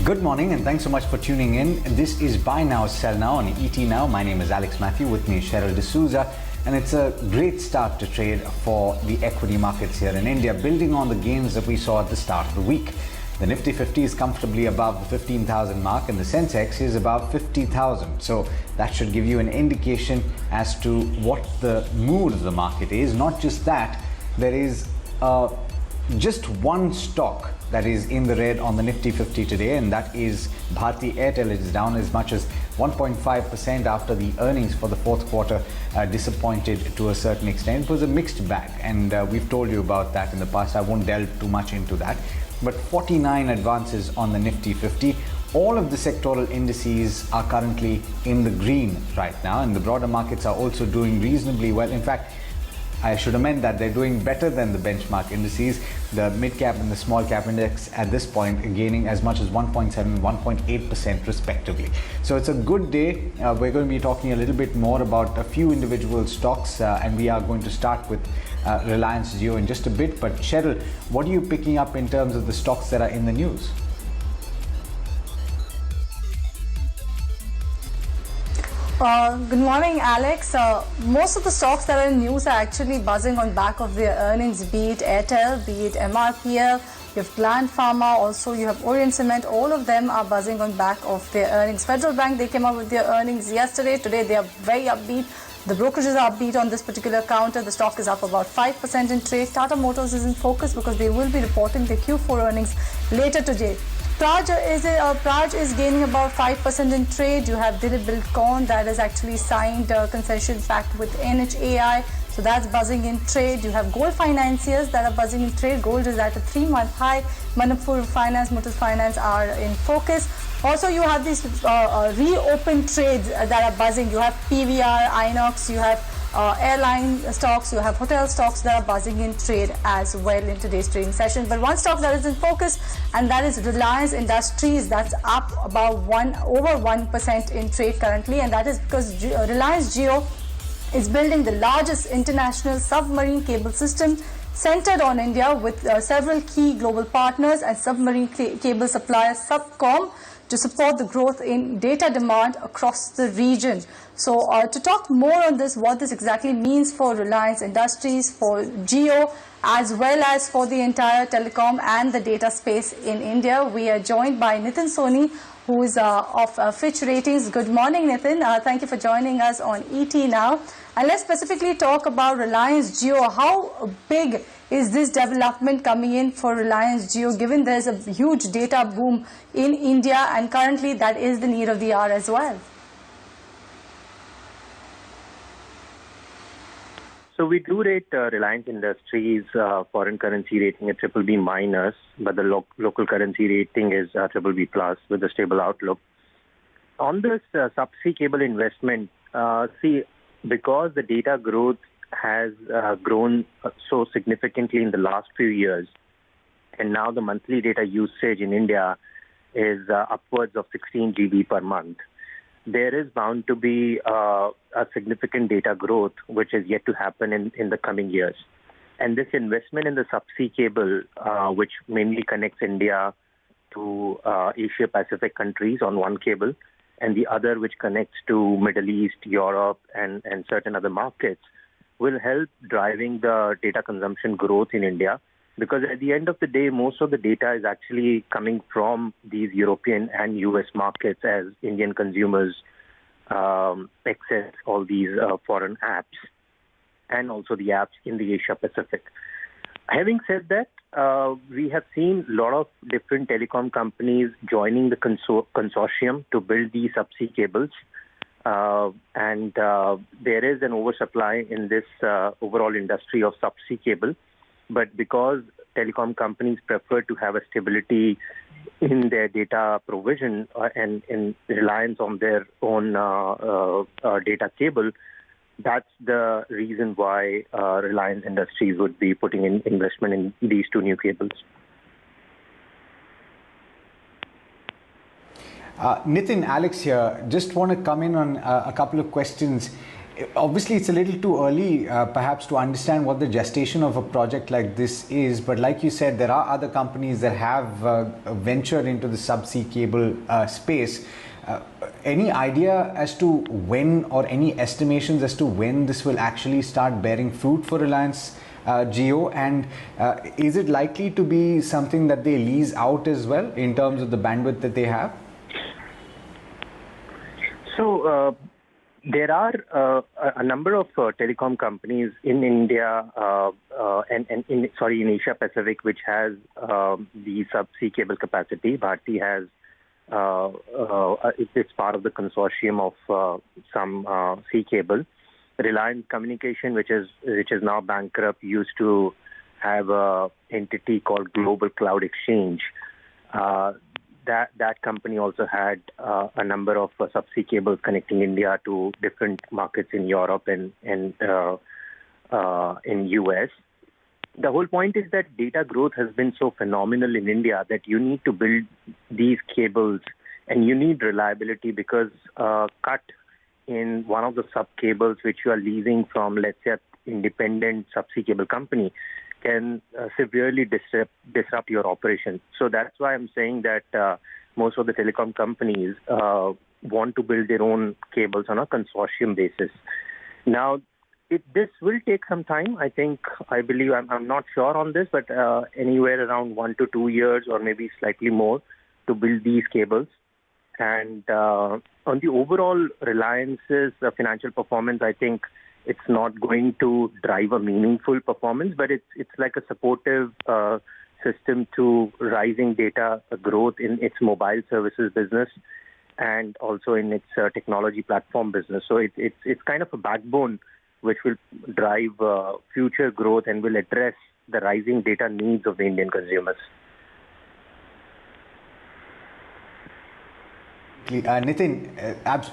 Good morning and thanks so much for tuning in. This is Buy Now, Sell Now on ET Now. My name is Alex Matthew, with me is Cheryl D'Souza, and it's a great start to trade for the equity markets here in India, building on the gains that we saw at the start of the week. The Nifty-50 is comfortably above the 15,000 mark and the Sensex is above 50,000. So that should give you an indication as to what the mood of the market is. Not just that, there is just one stock that is in the red on the Nifty-50 today, and that is Bharti Airtel. It is down as much as 1.5% after the earnings for the fourth quarter disappointed to a certain extent. It was a mixed bag, and we've told you about that in the past. I won't delve too much into that. But 49 advances on the Nifty-50. All of the sectoral indices are currently in the green right now, and the broader markets are also doing reasonably well. In fact, I should amend that they're doing better than the benchmark indices. The mid-cap and the small-cap index at this point are gaining as much as 1.7 and 1.8% respectively. So it's a good day. We're going to be talking a little bit more about a few individual stocks, and we are going to start with Reliance Jio in just a bit. But Cheryl, what are you picking up in terms of the stocks that are in the news? Good morning, Alex. Most of the stocks that are in news are actually buzzing on back of their earnings, be it Airtel, be it MRPL, you have Gland Pharma, also you have Orient Cement. All of them are buzzing on back of their earnings. Federal Bank, they came out with their earnings yesterday. Today they are very upbeat. The brokerages are upbeat on this particular counter. The stock is up about 5% in trade. Tata Motors is in focus because they will be reporting their Q4 earnings later today. Praj is gaining about 5% in trade. You have Dilip Bilkon that has actually signed a concession pact with NHAI. So that's buzzing in trade. You have gold financiers that are buzzing in trade. Gold is at a 3-month high. Manipur Finance, Motors Finance are in focus. Also, you have these reopened trades that are buzzing. You have PVR, Inox, you have airline stocks, you have hotel stocks that are buzzing in trade as well in today's trading session. But one stock that is in focus, and that is Reliance Industries. That's up about over 1% in trade currently, and that is because Reliance Jio is building the largest international submarine cable system centered on India with several key global partners and submarine cable supplier Subcom to support the growth in data demand across the region. So to talk more on this, what this exactly means for Reliance Industries, for Jio, as well as for the entire telecom and the data space in India, we are joined by Nitin Soni, who is of Fitch Ratings. Good morning, Nitin. Thank you for joining us on ET Now. And let's specifically talk about Reliance Jio. How big is this development coming in for Reliance Jio, given there's a huge data boom in India, and currently that is the need of the hour as well? So we do rate Reliance Industries foreign currency rating at BBB minus, but the local currency rating is BBB plus with a stable outlook. On this subsea cable investment, because the data growth has grown so significantly in the last few years, and now the monthly data usage in India is upwards of 16 GB per month, there is bound to be a significant data growth which is yet to happen in the coming years. And this investment in the subsea cable, which mainly connects India to Asia Pacific countries on one cable, and the other which connects to Middle East, Europe, and certain other markets, will help driving the data consumption growth in India. Because at the end of the day, most of the data is actually coming from these European and US markets as Indian consumers access all these foreign apps and also the apps in the Asia Pacific. Having said that, we have seen a lot of different telecom companies joining the consortium to build these subsea cables. And there is an oversupply in this overall industry of subsea cable. But because telecom companies prefer to have a stability in their data provision and in reliance on their own data cable, that's the reason why Reliance Industries would be putting in investment in these two new cables. Nitin, Alex here. Just want to come in on a couple of questions. Obviously, it's a little too early, perhaps, to understand what the gestation of a project like this is. But like you said, there are other companies that have ventured into the subsea cable space. Any idea as to when, or any estimations as to when this will actually start bearing fruit for Reliance Jio? And is it likely to be something that they lease out as well in terms of the bandwidth that they have? So, there are a number of telecom companies in India and in Asia Pacific which has the subsea cable capacity. Bharti has it's part of the consortium of some sea cable. Reliance Communication, which is now bankrupt, used to have a entity called Global Cloud Exchange. That company also had a number of subsea cables connecting India to different markets in Europe and in US. The whole point is that data growth has been so phenomenal in India that you need to build these cables and you need reliability, because cut in one of the sub cables which you are leasing from, let's say, an independent subsea cable company, can severely disrupt your operation. So that's why I'm saying that most of the telecom companies want to build their own cables on a consortium basis. Now, this will take some time. I believe, I'm not sure on this, but anywhere around 1 to 2 years or maybe slightly more to build these cables. And on the overall Reliance's financial performance, I think it's not going to drive a meaningful performance, but it's like a supportive system to rising data growth in its mobile services business and also in its technology platform business. So it's kind of a backbone which will drive future growth and will address the rising data needs of the Indian consumers. Nitin,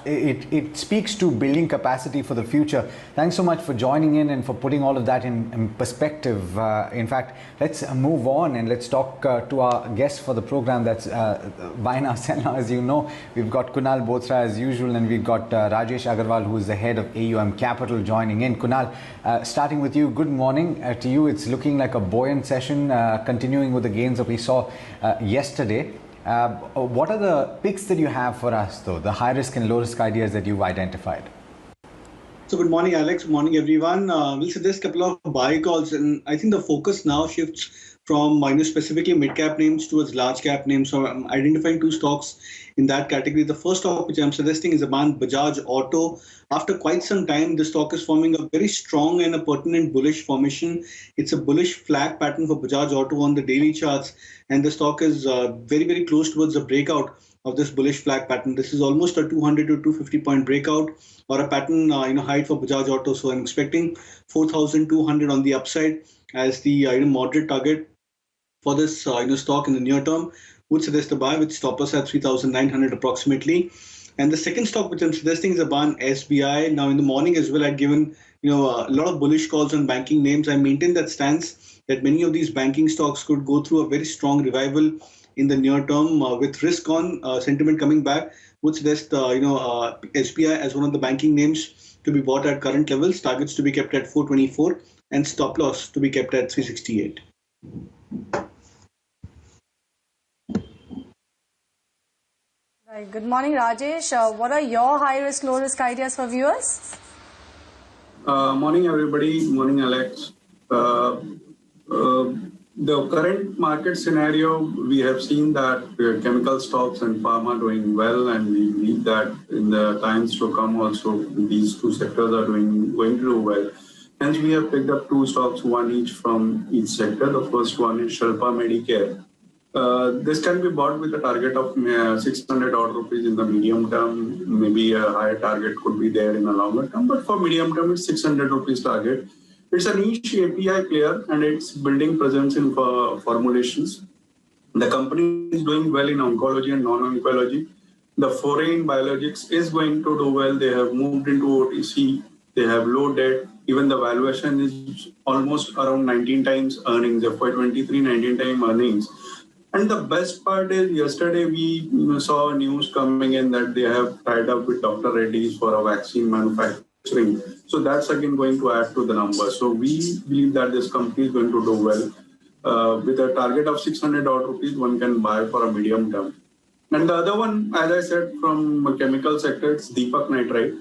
it speaks to building capacity for the future. Thanks so much for joining in and for putting all of that in perspective. In fact, let's move on and let's talk to our guest for the program. That's Buy Now, Sell Now. As you know, we've got Kunal Bothra as usual, and we've got Rajesh Agarwal, who is the head of AUM Capital, joining in. Kunal, starting with you, good morning to you. It's looking like a buoyant session, continuing with the gains that we saw yesterday. What are the picks that you have for us, though, the high risk and low risk ideas that you've identified? So good morning, Alex. Good morning, everyone. We'll suggest a couple of buy calls, and I think the focus now shifts from specifically mid-cap names towards large-cap names. So I'm identifying two stocks in that category. The first stock which I'm suggesting is Bajaj Auto. After quite some time, the stock is forming a very strong and a pertinent bullish formation. It's a bullish flag pattern for Bajaj Auto on the daily charts, and the stock is very, very close towards the breakout of this bullish flag pattern. This is almost a 200 to 250 point breakout or a pattern height for Bajaj Auto. So I'm expecting 4,200 on the upside as the moderate target for this stock in the near term. Would suggest a buy with stop loss at 3,900 approximately. And the second stock which I'm suggesting is SBI. Now in the morning as well, I'd given a lot of bullish calls on banking names. I maintain that stance that many of these banking stocks could go through a very strong revival in the near term with risk on sentiment coming back. Would suggest SBI as one of the banking names to be bought at current levels, targets to be kept at 424 and stop loss to be kept at 368. Right. Good morning, Rajesh. What are your high risk, low risk ideas for viewers? Morning, everybody. Morning, Alex. The current market scenario, we have seen that chemical stocks and pharma doing well, and we believe that in the times to come also these two sectors are going to do well. Hence, we have picked up two stocks, one each from each sector. The first one is Sharpa Medicare. This can be bought with a target of 600 odd rupees in the medium term. Maybe a higher target could be there in the longer term, but for medium term, it's 600 rupees target. It's a niche API player and it's building presence in formulations. The company is doing well in oncology and non-oncology. The foray in biologics is going to do well. They have moved into OTC. They have low debt. Even the valuation is almost around 19 times earnings, FY23, 19 times earnings. And the best part is yesterday we saw news coming in that they have tied up with Dr. Reddy's for a vaccine manufacturing manufacturing. So that's again going to add to the number. So we believe that this company is going to do well. With a target of 600 odd rupees, one can buy for a medium term. And the other one, as I said, from a chemical sector, it's Deepak Nitrite.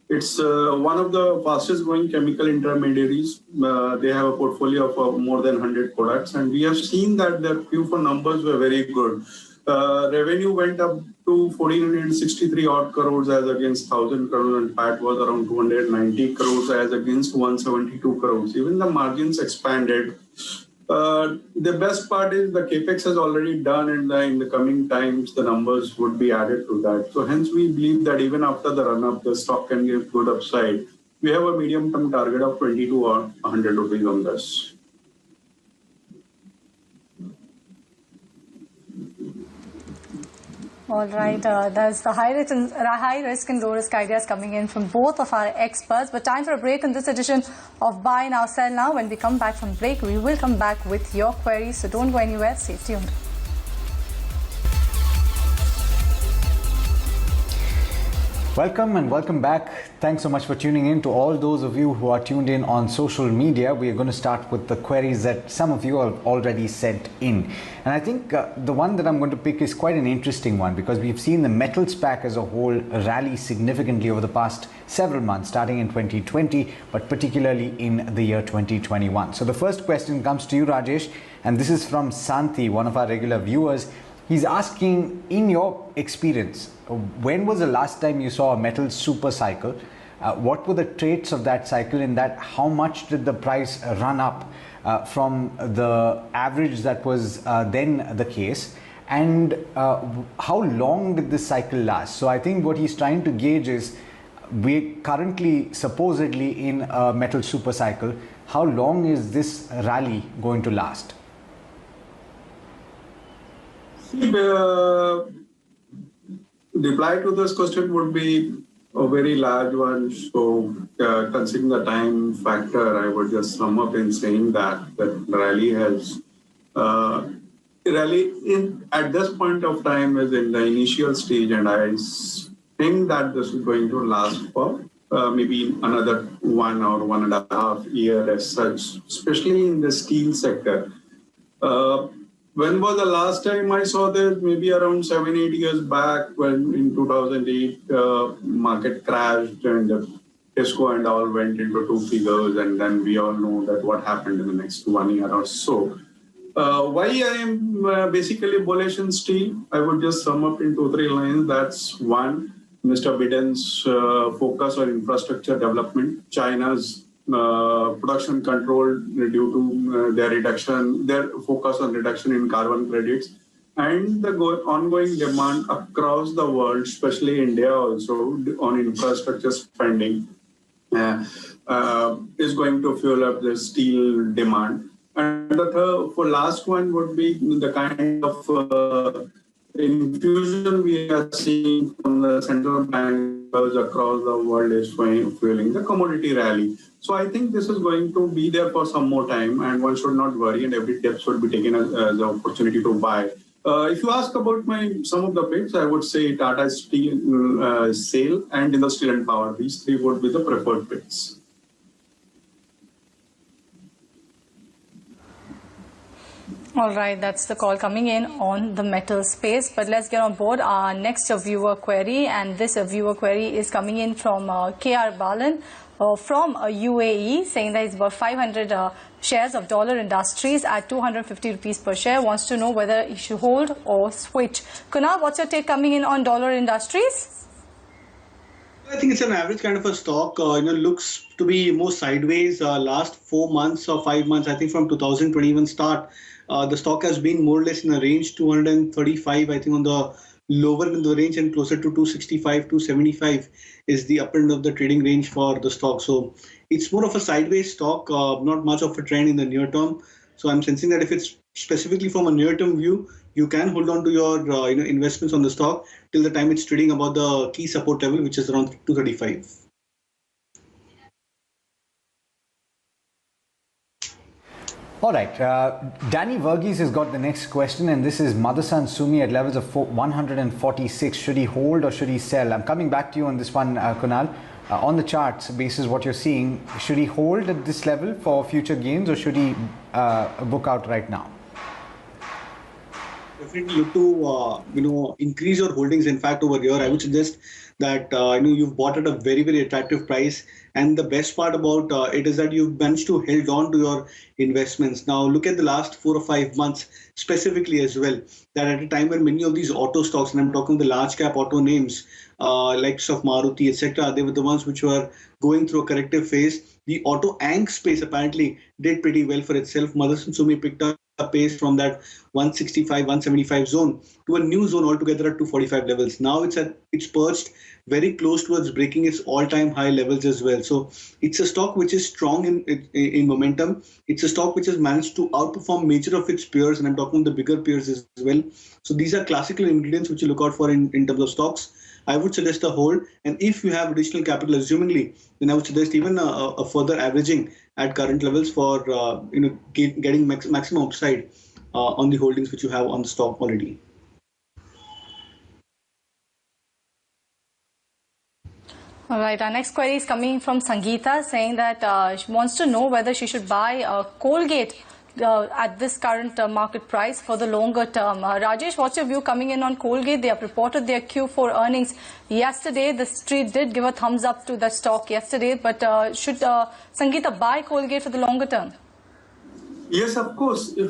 It's one of the fastest growing chemical intermediaries. They have a portfolio of more than 100 products, and we have seen that their Q4 numbers were very good. Revenue went up to 1,463 odd crores as against 1,000 crores, and PAT was around 290 crores as against 172 crores. Even the margins expanded. The best part is the capex has already done, and in the coming times the numbers would be added to that. So hence we believe that even after the run up, the stock can give good upside. We have a medium term target of 22 or 100 rupees on this. All right, there's the high risk and low risk ideas coming in from both of our experts. But time for a break in this edition of Buy Now, Sell Now. When we come back from break, we will come back with your queries. So don't go anywhere. Stay tuned. Welcome and welcome back. Thanks so much for tuning in. To all those of you who are tuned in on social media, we are going to start with the queries that some of you have already sent in. And I think the one that I'm going to pick is quite an interesting one, because we've seen the metals pack as a whole rally significantly over the past several months, starting in 2020, but particularly in the year 2021. So the first question comes to you, Rajesh, and this is from Santi, one of our regular viewers. He's asking, in your experience, when was the last time you saw a metal super cycle? What were the traits of that cycle? In that, how much did the price run up from the average that was then the case? And how long did this cycle last? So I think what he's trying to gauge is, we're currently supposedly in a metal super cycle. How long is this rally going to last? The reply to this question would be a very large one. So, considering the time factor, I would just sum up in saying that the rally has at this point of time is in the initial stage, and I think that this is going to last for maybe another 1 or 1.5 years as such, especially in the steel sector. When was the last time I saw this? Maybe around 7-8 years back, when in 2008 market crashed and Tesco and all went into 2 figures, and then we all know that what happened in the next 1 year or so. Why I am basically bullish in steel, I would just sum up in 2-3 lines. That's one, Mr. Biden's focus on infrastructure development, China's production control due to their focus on reduction in carbon credits, and the ongoing demand across the world, especially India also, on infrastructure spending is going to fuel up the steel demand. And the last one would be the kind of infusion we are seeing from the central bankers across the world is fueling the commodity rally. So I think this is going to be there for some more time, and one should not worry, and every step should be taken as an opportunity to buy. If you ask about some of the picks, I would say Tata Steel, SAIL, and Industrial and Power. These three would be the preferred picks. All right, that's the call coming in on the metal space. But let's get on board our next viewer query. And this viewer query is coming in from KR Balan from UAE, saying that it's about 500 shares of Dollar Industries at 250 rupees per share. Wants to know whether he should hold or switch. Kunal, what's your take coming in on Dollar Industries? I think it's an average kind of a stock. Looks to be more sideways. Last 4 months or 5 months, I think from 2021 start, the stock has been more or less in a range 235. I think on the lower end of the range, and closer to 265, 275 is the upper end of the trading range for the stock. So it's more of a sideways stock, not much of a trend in the near term. So I'm sensing that if it's specifically from a near-term view, you can hold on to your investments on the stock till the time it's trading above the key support level, which is around 235. All right, Danny Verghese has got the next question, and this is Motherson Sumi at levels of 146. Should he hold or should he sell? I'm coming back to you on this one, Kunal. on the charts, basis what you're seeing, should he hold at this level for future gains, or should he book out right now? Definitely look to increase your holdings. In fact, over here, I would suggest that you've bought at a very, very attractive price, and the best part about it is that you've managed to hold on to your investments. Now look at the last 4 or 5 months specifically as well, that at a time when many of these auto stocks, and I'm talking the large cap auto names likes of Maruti, etc., they were the ones which were going through a corrective phase. The auto Ank space apparently did pretty well for itself. Motherson Sumi picked up a pace from that 165, 175 zone to a new zone altogether at 245 levels. Now it's perched very close towards breaking its all-time high levels as well. So it's a stock which is strong in momentum. It's a stock which has managed to outperform major of its peers, and I'm talking the bigger peers as well. So these are classical ingredients which you look out for in terms of stocks. I would suggest a hold, and if you have additional capital, assumingly, then I would suggest even a further averaging at current levels for getting maximum upside on the holdings which you have on the stock already. All right, our next query is coming from Sangeeta, saying that she wants to know whether she should buy Colgate at this current market price for the longer term. Rajesh, what's your view coming in on Colgate? They have reported their Q4 earnings yesterday. The street did give a thumbs up to that stock yesterday, but should Sangeeta buy Colgate for the longer term? Yes, of course. If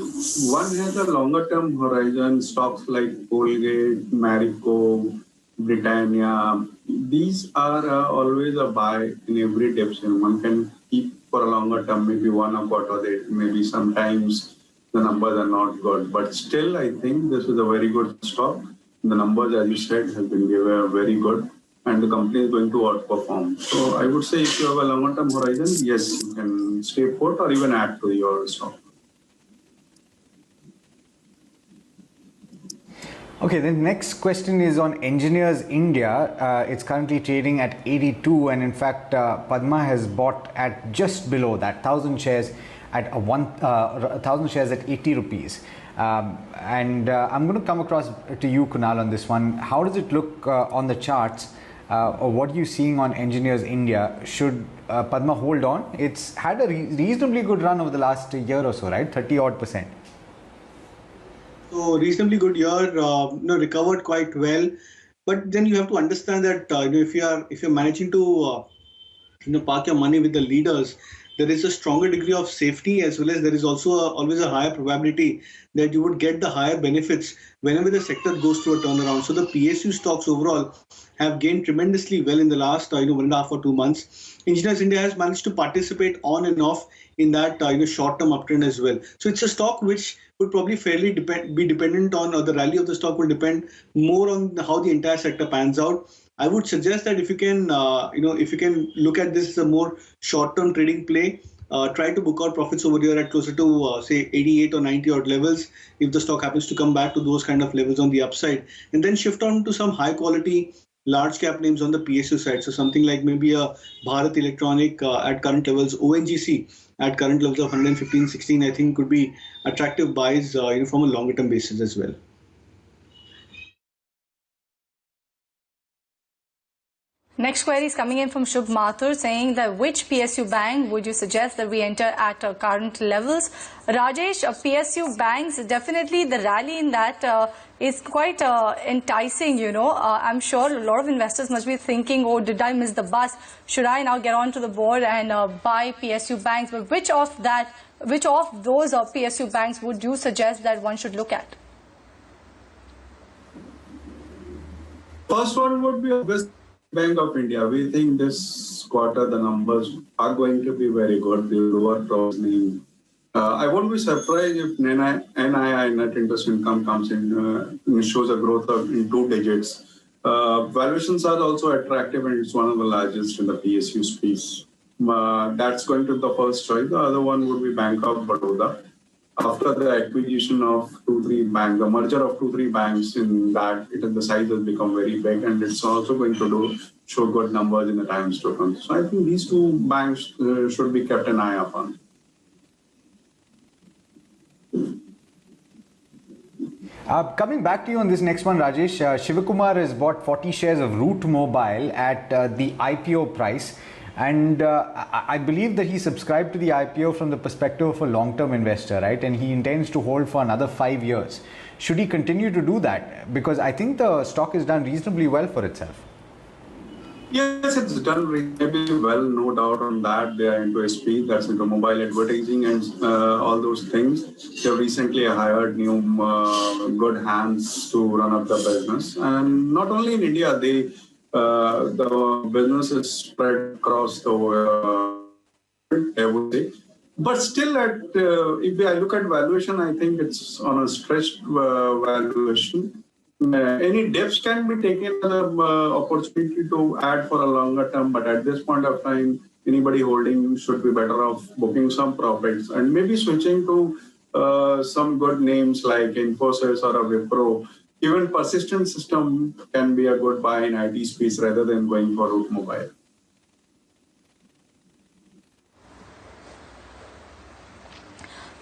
one has a longer term horizon, stocks like Colgate, Marico, Britannia, these are always a buy in every direction. One can keep for a longer term, maybe 1 or quarter. Maybe sometimes the numbers are not good, but still I think this is a very good stock. The numbers, as you said, have been very good, and the company is going to outperform. So I would say if you have a longer term horizon, yes, you can stay put or even add to your stock. Okay, the next question is on Engineers India. It's currently trading at 82, and in fact, Padma has bought at just below that, 1,000 shares at 1,000 shares at 80 rupees. I'm going to come across to you, Kunal, on this one. How does it look on the charts? Or what are you seeing on Engineers India? Should Padma hold on? It's had a reasonably good run over the last year or so, right? 30-odd%. So reasonably good year, recovered quite well, but then you have to understand that if you're managing to park your money with the leaders, there is a stronger degree of safety, as well as there is also always a higher probability that you would get the higher benefits whenever the sector goes through a turnaround. So the PSU stocks overall have gained tremendously well in the last 1.5 or 2 months. Engineers India has managed to participate on and off in that short-term uptrend as well. So it's a stock which would probably fairly be dependent on, or the rally of the stock will depend more on how the entire sector pans out. I would suggest that if you can look at this as a more short-term trading play, try to book out profits over here at closer to say 88 or 90 odd levels if the stock happens to come back to those kind of levels on the upside, and then shift on to some high quality large cap names on the PSU side. So something like maybe a Bharat Electronic at current levels, ONGC at current levels of 115, 16, I think could be attractive buys from a longer term basis as well. Next query is coming in from Shubh Mathur, saying that which PSU bank would you suggest that we enter at current levels? Rajesh, PSU banks, definitely the rally in that is quite enticing, I'm sure a lot of investors must be thinking, oh, did I miss the bus? Should I now get onto the board and buy PSU banks? But which of those PSU banks would you suggest that one should look at? First one would be obviously Bank of India. We think this quarter the numbers are going to be very good. The lower provisioning. I won't be surprised if NII, net interest income, comes in, shows a growth in 2 digits. Valuations are also attractive, and it's one of the largest in the PSU space. That's going to be the first choice. The other one would be Bank of Baroda. After the acquisition of 2-3 banks, the merger of 2-3 banks, in that the size has become very big, and it's also going to show good numbers in the times to come. So I think these 2 banks should be kept an eye upon. Coming back to you on this next one, Rajesh, Shivakumar has bought 40 shares of Root Mobile at the IPO price. And I believe that he subscribed to the IPO from the perspective of a long-term investor, right? And he intends to hold for another 5 years. Should he continue to do that? Because I think the stock has done reasonably well for itself. Yes, it's done reasonably well, no doubt on that. They are into SP, that's into mobile advertising and all those things. They have recently hired new good hands to run up the business. And not only in India, the business is spread across the world, I would say. But still, if I look at valuation, I think it's on a stretched valuation. Any dips can be taken as an opportunity to add for a longer term, but at this point of time, anybody holding should be better off booking some profits and maybe switching to some good names like Infosys or a Wipro. Even Persistent System can be a good buy in IT space rather than going for Root Mobile.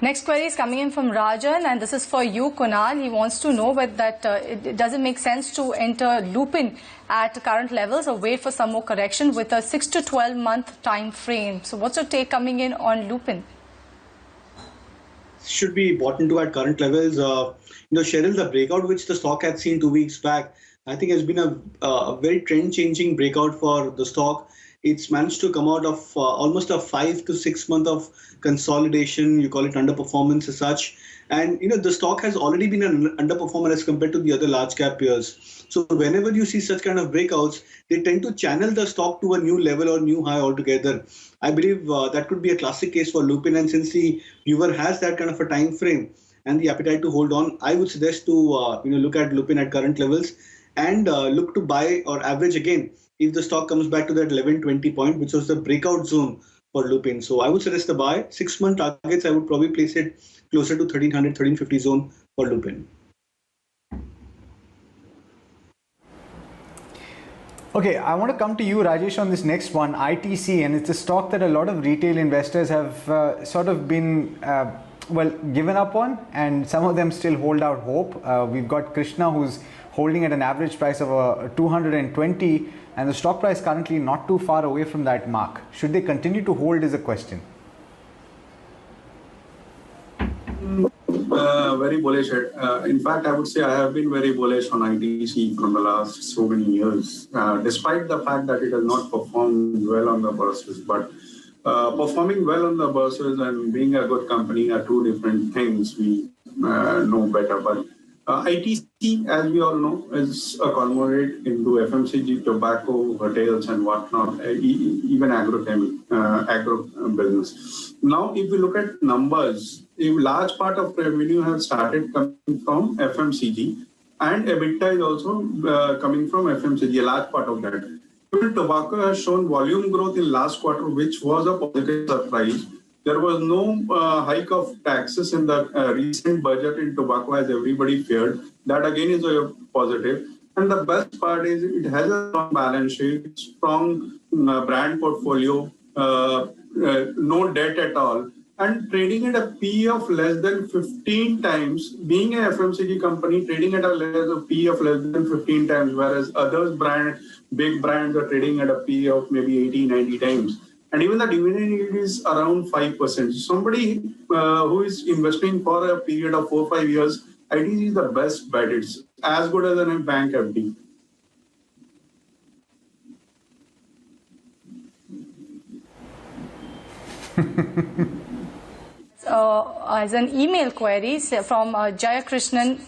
Next query is coming in from Rajan, and this is for you, Kunal. He wants to know whether it doesn't make sense to enter Lupin at current levels or wait for some more correction with a 6 to 12 month time frame. So what's your take coming in on Lupin? Should be bought into at current levels. Cheryl, the breakout which the stock had seen 2 weeks back, I think has been a very trend-changing breakout for the stock. It's managed to come out of almost a 5 to 6 month of consolidation. You call it underperformance as such. And, the stock has already been an underperformer as compared to the other large cap peers. So whenever you see such kind of breakouts, they tend to channel the stock to a new level or new high altogether. I believe that could be a classic case for Lupin. And since the viewer has that kind of a time frame and the appetite to hold on, I would suggest to look at Lupin at current levels and look to buy or average again if the stock comes back to that 1120 point, which was the breakout zone for Lupin. So I would suggest the buy. 6 month targets, I would probably place it closer to 1300, 1350 zone for Lupin. Okay, I want to come to you, Rajesh, on this next one, ITC, and it's a stock that a lot of retail investors have sort of been, given up on, and some of them still hold out hope. We've got Krishna, who's holding at an average price of 220, and the stock price currently not too far away from that mark. Should they continue to hold is a question. Very bullish. In fact, I would say I have been very bullish on ITC from the last so many years, despite the fact that it has not performed well on the bourses. But performing well on the bourses and being a good company are two different things. We know better. But ITC, as we all know, is a conglomerate into FMCG, tobacco, hotels, and whatnot, even agro business. Now, if we look at numbers, a large part of revenue has started coming from FMCG, and EBITDA is also coming from FMCG, a large part of that. Even tobacco has shown volume growth in last quarter, which was a positive surprise. There was no hike of taxes in the recent budget in tobacco as everybody feared. That again is a positive. And the best part is it has a strong balance sheet, strong brand portfolio, no debt at all, and trading at a P of less than 15 times, being an FMCG company, trading at a P of less than 15 times, whereas others big brands are trading at a P of maybe 80, 90 times. And even the dividend yield is around 5%. Somebody who is investing for a period of 4 or 5 years, ITC is the best bet. It's as good as a bank FD. As an email query from Jaya Krishnan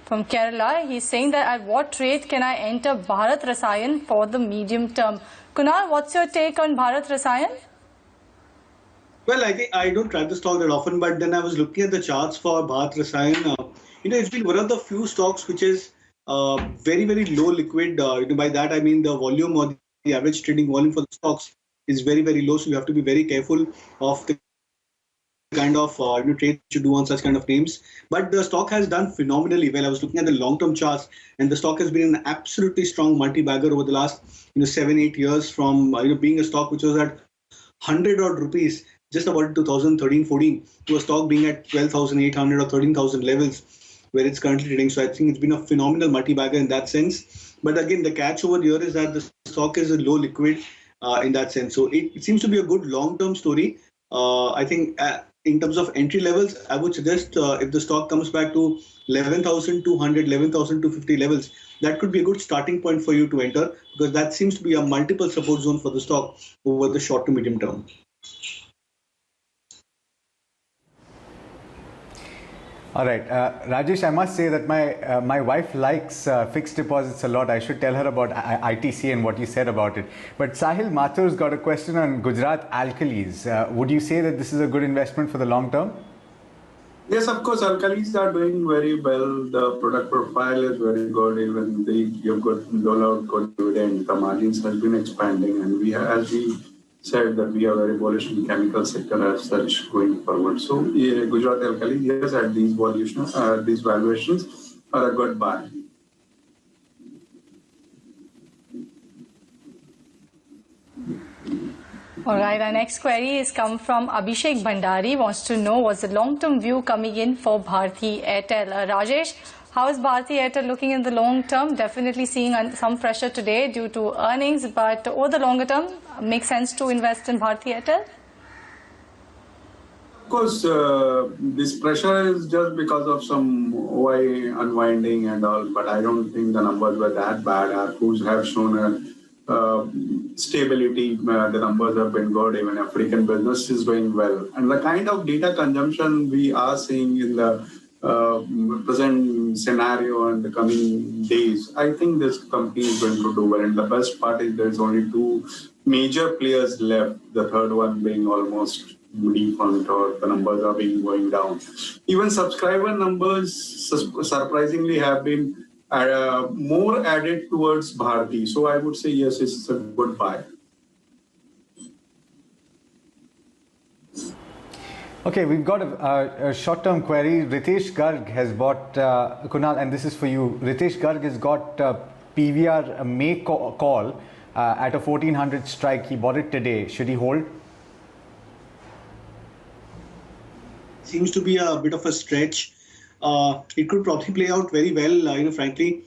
from Kerala, he's saying that at what rate can I enter Bharat Rasayan for the medium term? Kunal, what's your take on Bharat Rasayan? Well, I think I don't track the stock that often, but then I was looking at the charts for Bharat Rasayan. It's been one of the few stocks which is very, very low liquid. By that, I mean the volume or the average trading volume for the stocks is very, very low. So you have to be very careful of the kind of trades you do on such kind of names. But the stock has done phenomenally well. I was looking at the long-term charts, and the stock has been an absolutely strong multi-bagger over the last 7-8 years, from being a stock which was at 100 odd rupees just about 2013-14 to a stock being at 12,800 or 13,000 levels, where it's currently trading. So I think it's been a phenomenal multi-bagger in that sense. But again, the catch over here is that the stock is a low liquid in that sense. So it seems to be a good long-term story. I think in terms of entry levels, I would suggest if the stock comes back to 11,200, 11,250 levels, that could be a good starting point for you to enter, because that seems to be a multiple support zone for the stock over the short to medium term. All right, Rajesh, I must say that my wife likes fixed deposits a lot. I should tell her about ITC and what you said about it. But Sahil Mathur's got a question on Gujarat Alkalis. Would you say that this is a good investment for the long term? Yes, of course, alkalis are doing very well. The product profile is very good. Even they give good dole-out good dividend. The margins has been expanding, and as we said, that we are very bullish in chemical sector as such going forward. So Gujarat Alkali, yes, at these valuations are a good buy. All right, our next query is come from Abhishek Bhandari, wants to know what's the long-term view coming in for Bharti Airtel. Rajesh, how is Bharti Airtel looking in the long term? Definitely seeing some pressure today due to earnings, but over the longer term, makes sense to invest in Bharti Airtel? Of course, this pressure is just because of some OI unwinding and all, but I don't think the numbers were that bad. Our ARPUs have shown a stability. The numbers have been good. Even African business is doing well. And the kind of data consumption we are seeing in the present scenario and the coming days, I think this company is going to do well. And the best part is there's only two major players left, the third one being almost defunct, or the numbers are being going down. Even subscriber numbers surprisingly have been more added towards Bharti. So I would say yes, it's a good buy. Okay, we've got a short-term query. Ritesh Garg has bought, Kunal, and this is for you. Ritesh Garg has got PVR May call at a 1400 strike. He bought it today. Should he hold? Seems to be a bit of a stretch. It could probably play out very well. Frankly,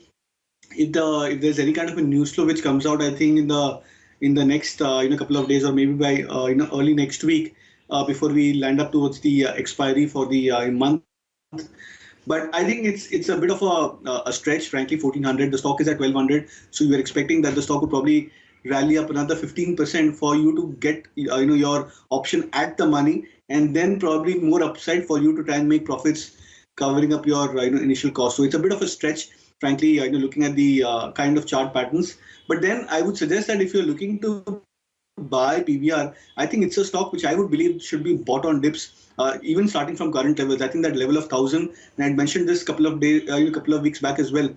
if there's any kind of a news flow which comes out, I think in the next couple of days, or maybe by early next week, before we land up towards the expiry for the month. But I think it's a bit of a stretch. Frankly, 1400. The stock is at 1200, so you are expecting that the stock would probably rally up another 15% for you to get your option at the money, and then probably more upside for you to try and make profits, covering up your initial cost. So it's a bit of a stretch, frankly, looking at the kind of chart patterns. But then I would suggest that if you're looking to buy PVR, I think it's a stock which I would believe should be bought on dips, even starting from current levels. I think that level of 1,000, and I had mentioned this couple of weeks back as well,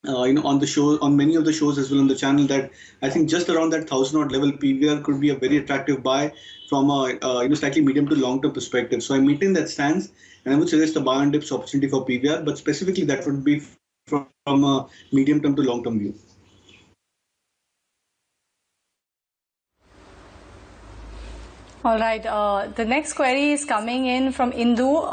on the show, on many of the shows as well on the channel, that I think just around that 1,000 odd level, PVR could be a very attractive buy from a slightly medium to long term perspective. So I maintain that stance, and I would suggest a buy on dips opportunity for PVR, but specifically that would be from a medium term to long term view. All right. The next query is coming in from Indu,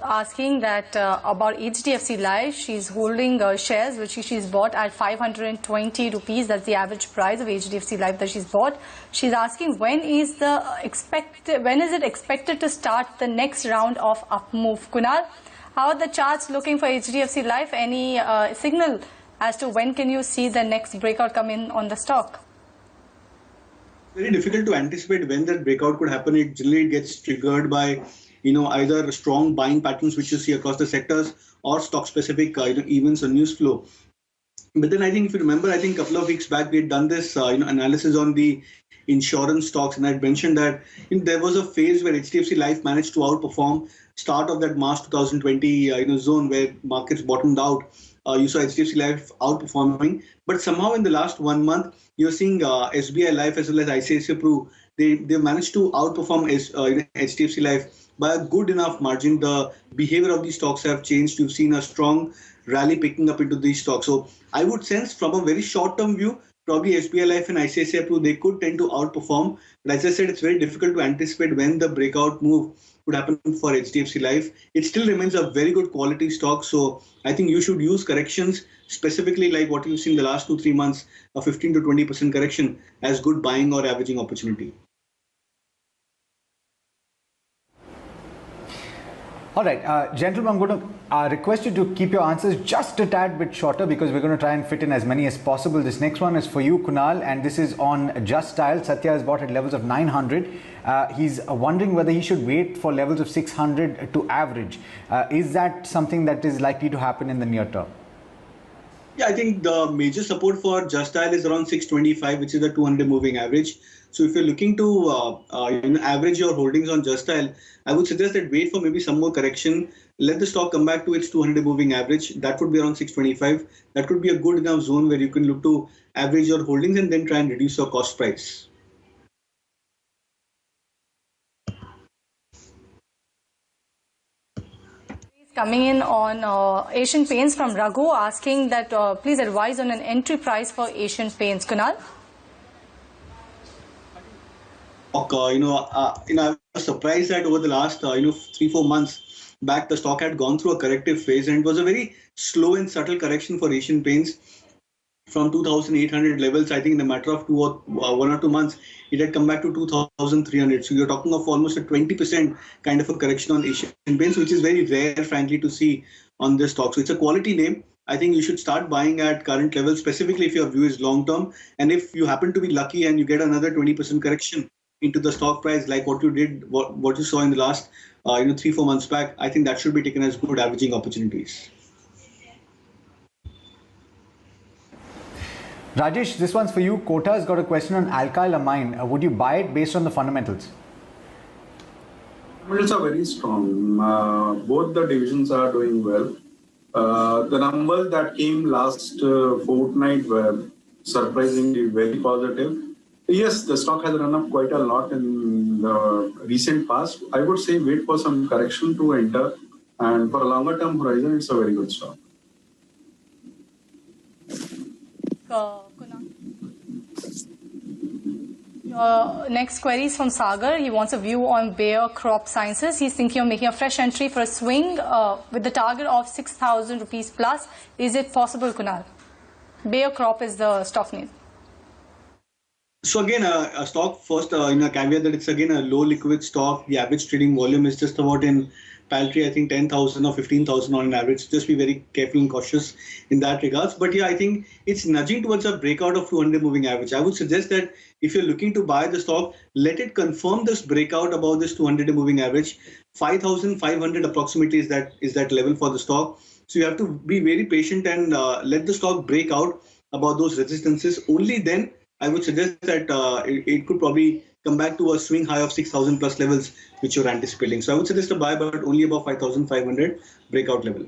asking that about HDFC Life. She's holding shares which she's bought at 520 rupees. That's the average price of HDFC Life that she's bought. She's asking when is it expected to start the next round of up move? Kunal, how are the charts looking for HDFC Life? Any signal as to when can you see the next breakout come in on the stock? Very difficult to anticipate when that breakout could happen. It generally gets triggered by, either strong buying patterns which you see across the sectors, or stock-specific, events or news flow. But then I think if you remember, I think a couple of weeks back we had done this, analysis on the insurance stocks, and I had mentioned that there was a phase where HDFC Life managed to outperform start of that March 2020, zone where markets bottomed out. You saw HDFC Life outperforming, but somehow in the last 1 month, you're seeing SBI Life as well as ICICI Pru, they managed to outperform HDFC Life by a good enough margin. The behavior of these stocks have changed. You've seen a strong rally picking up into these stocks. So I would sense from a very short-term view, probably SBI Life and ICICI Pru, they could tend to outperform. But as I said, it's very difficult to anticipate when the breakout move would happen for HDFC Life. It still remains a very good quality stock. So I think you should use corrections, specifically like what you've seen in the last 2-3 months, a 15 to 20% correction as good buying or averaging opportunity. All right, gentlemen, I'm going to request you to keep your answers just a tad bit shorter because we're going to try and fit in as many as possible. This next one is for you, Kunal, and this is on Just Style. Satya has bought at levels of 900. He's wondering whether he should wait for levels of 600 to average. Is that something that is likely to happen in the near term? Yeah, I think the major support for Just Style is around 625, which is the 200 moving average. So if you're looking to average your holdings on Just Style, I would suggest that wait for maybe some more correction. Let the stock come back to its 200 moving average. That would be around 625. That could be a good enough zone where you can look to average your holdings and then try and reduce your cost price. Coming in on Asian Paints from Raghu, asking that please advise on an entry price for Asian Paints. Kunal? I was surprised that over the last 3-4 months back, the stock had gone through a corrective phase, and it was a very slow and subtle correction for Asian Paints from 2,800 levels. I think in a matter of 1 or 2 months, it had come back to 2,300. So you're talking of almost a 20% kind of a correction on Asian Paints, which is very rare, frankly, to see on this stock. So it's a quality name. I think you should start buying at current levels, specifically if your view is long term. And if you happen to be lucky and you get another 20% correction into the stock price, like what you did, what you saw in the last 3-4 months back, I think that should be taken as good averaging opportunities. Rajesh, this one's for you. Kota has got a question on alkyl amine. Would you buy it based on the fundamentals? Fundamentals are very strong. Both the divisions are doing well. The numbers that came last fortnight were surprisingly very positive. Yes, the stock has run up quite a lot in the recent past. I would say wait for some correction to enter, and for a longer term horizon, it's a very good stock. Next query is from Sagar. He wants a view on Bayer Crop Sciences. He's thinking of making a fresh entry for a swing with the target of 6,000 rupees plus. Is it possible, Kunal? Bayer Crop is the stock name. So again, a stock first, a caveat that it's again a low liquid stock. The average trading volume is just about in paltry, I think 10,000 or 15,000 on an average. Just be very careful and cautious in that regards. But yeah, I think it's nudging towards a breakout of 200 moving average. I would suggest that if you're looking to buy the stock, let it confirm this breakout above this 200 moving average. 5,500 approximately is that level for the stock. So you have to be very patient and let the stock break out above those resistances. Only then I would suggest that it could probably come back to a swing high of 6,000 plus levels, which you're anticipating. So I would suggest a buy, but only above 5,500 breakout level.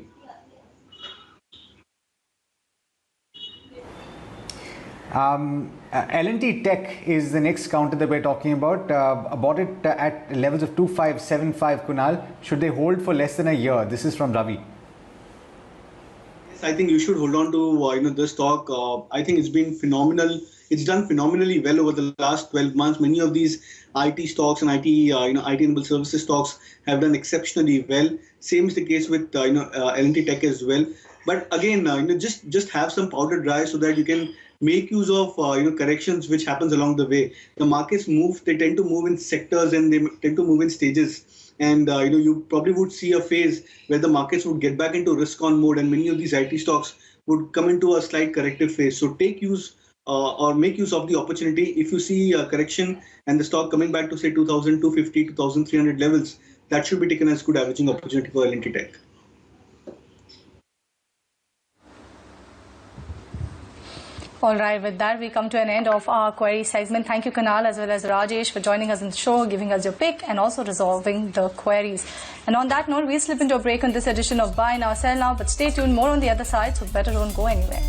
L&T Tech is the next counter that we're talking about. Bought it at levels of 2,575, Kunal. Should they hold for less than a year? This is from Ravi. Yes, I think you should hold on to this stock. I think it's been phenomenal. It's done phenomenally well over the last 12 months. Many of these IT stocks and IT-enabled services stocks have done exceptionally well. Same is the case with L&T Tech as well. But again, just have some powder dry so that you can make use of corrections which happens along the way. The markets move; they tend to move in sectors and they tend to move in stages. And you probably would see a phase where the markets would get back into risk-on mode, and many of these IT stocks would come into a slight corrective phase. So take use. Or make use of the opportunity. If you see a correction and the stock coming back to say 2,250, 2,300 levels, that should be taken as good averaging opportunity for L&T Tech. All right, with that, we come to an end of our query segment. Thank you, Kunal, as well as Rajesh, for joining us in the show, giving us your pick, and also resolving the queries. And on that note, we'll slip into a break on this edition of Buy Now, Sell Now. But stay tuned, more on the other side, so better don't go anywhere.